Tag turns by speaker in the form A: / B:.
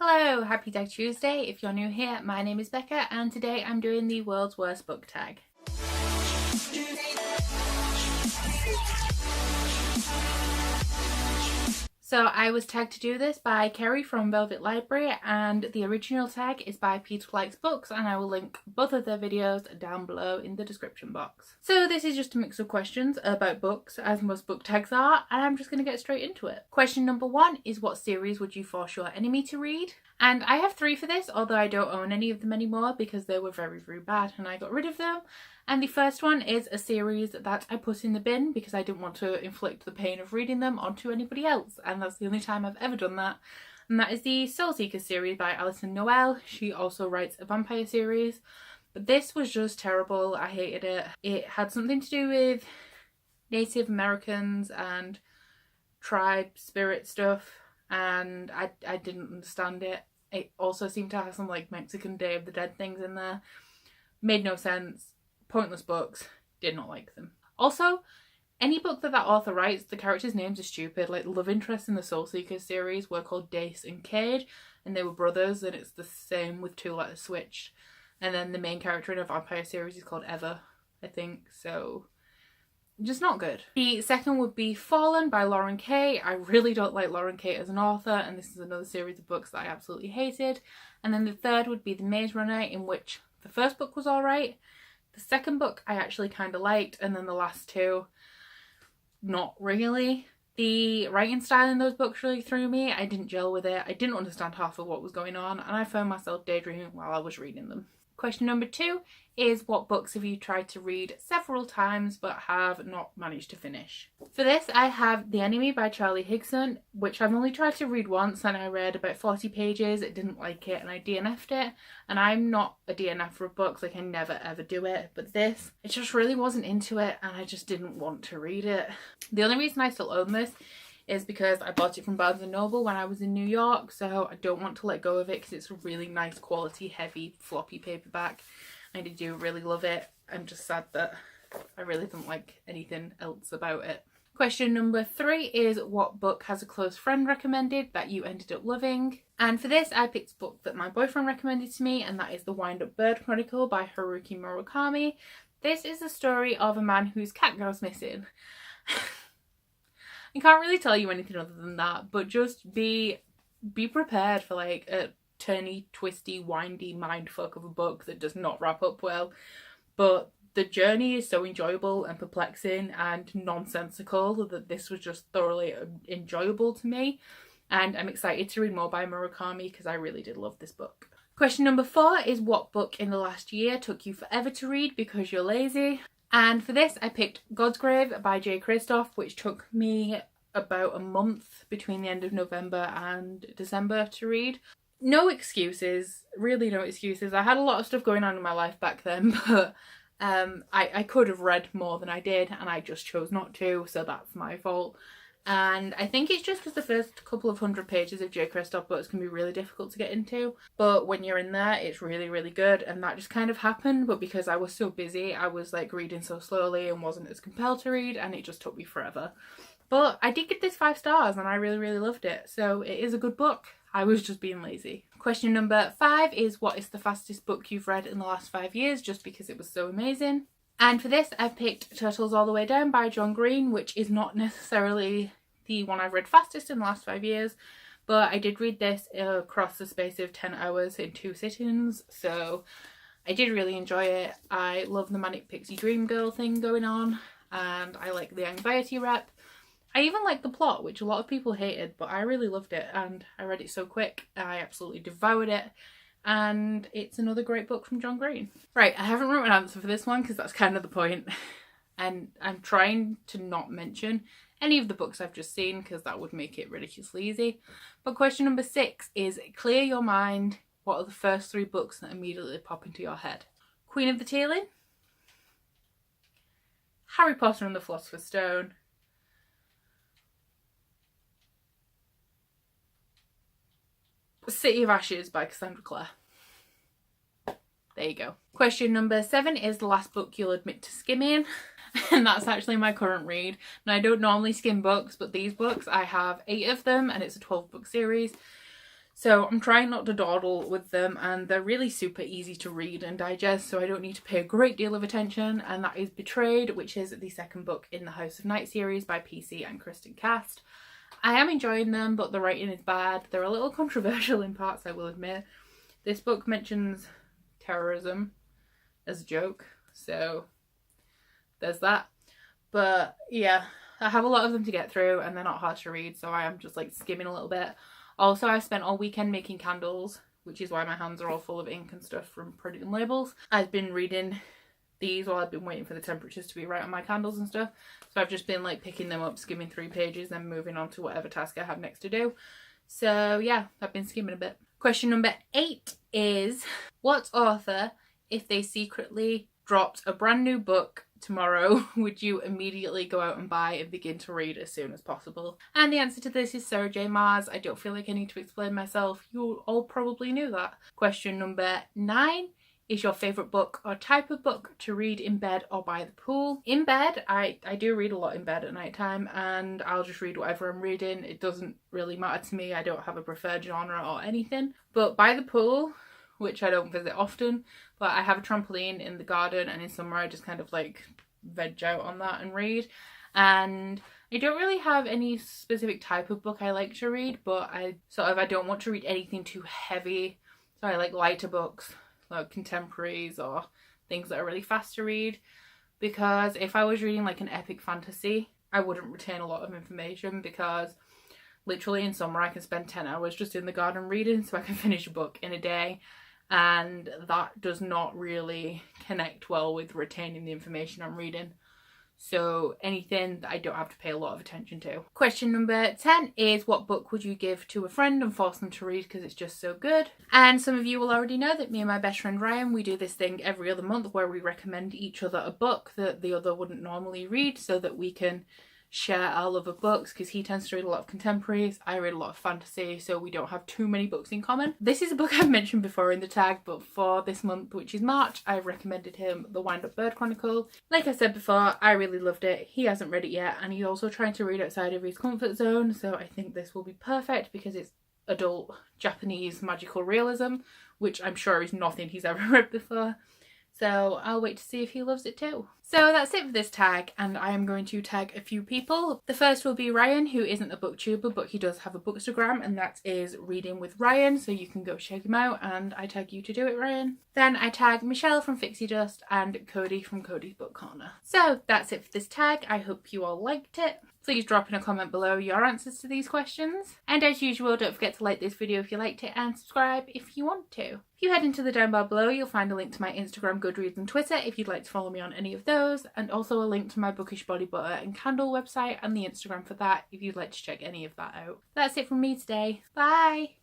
A: Hello, happy Tag Tuesday. If you're new here, my name is Becca and today I'm doing the world's worst book tag. So I was tagged to do this by Kerry from Velvet Library and the original tag is by Peter Likes Books, and I will link both of their videos down below in the description box. So this is just a mix of questions about books, as most book tags are, and I'm just going to get straight into it. Question number 1 is, what series would you force your enemy to read? And I have 3 for this, although I don't own any of them anymore because they were very, very bad and I got rid of them. And the first one is a series that I put in the bin because I didn't want to inflict the pain of reading them onto anybody else, and that's the only time I've ever done that. And that is the Soul Seeker series by Alison Noel. She also writes a vampire series, but this was just terrible. I hated it. It had something to do with Native Americans and tribe spirit stuff, and I didn't understand it. It also seemed to have some like Mexican Day of the Dead things in there. Made no sense. Pointless books. Did not like them. Also, any book that author writes, the characters' names are stupid. Like the love interests in the Soul Seeker series were called Dace and Cade, and they were brothers, and it's the same with 2 letters switched. And then the main character in a vampire series is called Eva, I think. So, just not good. The second would be Fallen by Lauren Kay. I really don't like Lauren Kay as an author, and this is another series of books that I absolutely hated. And then the third would be The Maze Runner, in which the first book was alright. The second book I actually kind of liked, and then the last 2, not really. The writing style in those books really threw me. I didn't gel with it. I didn't understand half of what was going on, and I found myself daydreaming while I was reading them. Question number 2 is, what books have you tried to read several times but have not managed to finish? For this I have The Enemy by Charlie Higson, which I've only tried to read once, and I read about 40 pages, it didn't like it, and I DNF'd it. And I'm not a DNF'er of books, like I never ever do it, but this, it just really wasn't into it and I just didn't want to read it. The only reason I still own this is because I bought it from Barnes & Noble when I was in New York, so I don't want to let go of it because it's a really nice quality, heavy, floppy paperback. I do really love it. I'm just sad that I really don't like anything else about it. Question number 3 is, what book has a close friend recommended that you ended up loving? And for this I picked a book that my boyfriend recommended to me, and that is The Wind-Up Bird Chronicle by Haruki Murakami. This is the story of a man whose cat goes missing. I can't really tell you anything other than that, but just be prepared for like a turny, twisty, windy mindfuck of a book that does not wrap up well. But the journey is so enjoyable and perplexing and nonsensical that this was just thoroughly enjoyable to me. And I'm excited to read more by Murakami because I really did love this book. Question number 4 is, what book in the last year took you forever to read because you're lazy? And for this I picked God's Grave by J. Kristoff, which took me about a month between the end of November and December to read. No excuses, really no excuses. I had a lot of stuff going on in my life back then, but I could have read more than I did and I just chose not to, so that's my fault. And I think it's just because the first couple of 100 pages of J. Kristoff books can be really difficult to get into, but when you're in there it's really, really good, and that just kind of happened. But because I was so busy, I was like reading so slowly and wasn't as compelled to read, and it just took me forever. But I did give this 5 stars and I really, really loved it, so it is a good book. I was just being lazy. Question number 5 is, what is the fastest book you've read in the last 5 years, just because it was so amazing? And for this I've picked Turtles All the Way Down by John Green, which is not necessarily the one I've read fastest in the last 5 years, but I did read this across the space of 10 hours in 2 sittings, so I did really enjoy it. I love the Manic Pixie Dream Girl thing going on, and I like the anxiety rep. I even like the plot, which a lot of people hated, but I really loved it, and I read it so quick. I absolutely devoured it, and it's another great book from John Green. Right, I haven't written an answer for this one because that's kind of the point, and I'm trying to not mention any of the books I've just seen because that would make it ridiculously easy. But question number 6 is, clear your mind. What are the first 3 books that immediately pop into your head? Queen of the Tearling, Harry Potter and the Philosopher's Stone, City of Ashes by Cassandra Clare. There you go. Question number 7 is, the last book you'll admit to skimming. And that's actually my current read. Now, I don't normally skim books, but these books, I have 8 of them and it's a 12 book series. So I'm trying not to dawdle with them, and they're really super easy to read and digest, so I don't need to pay a great deal of attention. And that is Betrayed, which is the second book in the House of Night series by PC and Kristen Cast. I am enjoying them, but the writing is bad. They're a little controversial in parts, I will admit. This book mentions terrorism as a joke, so there's that. But yeah, I have a lot of them to get through, and they're not hard to read, so I am just like skimming a little bit. Also, I spent all weekend making candles, which is why my hands are all full of ink and stuff from printing labels. I've been reading these while I've been waiting for the temperatures to be right on my candles and stuff. So I've just been like picking them up, skimming 3 pages, then moving on to whatever task I have next to do. So yeah, I've been skimming a bit. Question number 8 is, what author, if they secretly dropped a brand new book tomorrow, would you immediately go out and buy and begin to read as soon as possible? And the answer to this is Sarah J Maas. I don't feel like I need to explain myself. You all probably knew that. Question number 9 is your favourite book or type of book to read in bed or by the pool? In bed, I do read a lot in bed at night time, and I'll just read whatever I'm reading. It doesn't really matter to me. I don't have a preferred genre or anything. But by the pool, which I don't visit often, but I have a trampoline in the garden, and in summer I just kind of like veg out on that and read. And I don't really have any specific type of book I like to read, but I don't want to read anything too heavy, so I like lighter books, like contemporaries or things that are really fast to read, because if I was reading like an epic fantasy, I wouldn't retain a lot of information, because literally in summer I can spend 10 hours just in the garden reading, so I can finish a book in a day, and that does not really connect well with retaining the information I'm reading. So anything that I don't have to pay a lot of attention to. Question number 10 is, what book would you give to a friend and force them to read because it's just so good? And some of you will already know that me and my best friend Ryan, we do this thing every other month where we recommend each other a book that the other wouldn't normally read, so that we can share our love of books, because he tends to read a lot of contemporaries, I read a lot of fantasy, so we don't have too many books in common. This is a book I've mentioned before in the tag, but for this month, which is March, I've recommended him The Wind Up Bird Chronicle. Like I said before, I really loved it. He hasn't read it yet, and he's also trying to read outside of his comfort zone, so I think this will be perfect because it's adult Japanese magical realism, which I'm sure is nothing he's ever read before. So I'll wait to see if he loves it too. So that's it for this tag, and I am going to tag a few people. The first will be Ryan, who isn't a booktuber, but he does have a bookstagram, and that is Reading with Ryan, so you can go check him out, and I tag you to do it, Ryan. Then I tag Michelle from Fixie Dust and Cody from Cody's Book Corner. So that's it for this tag. I hope you all liked it. Please drop in a comment below your answers to these questions. And as usual, don't forget to like this video if you liked it, and subscribe if you want to. If you head into the down bar below, you'll find a link to my Instagram, Goodreads and Twitter if you'd like to follow me on any of those, and also a link to my Bookish body butter and candle website and the Instagram for that if you'd like to check any of that out. That's it from me today. Bye!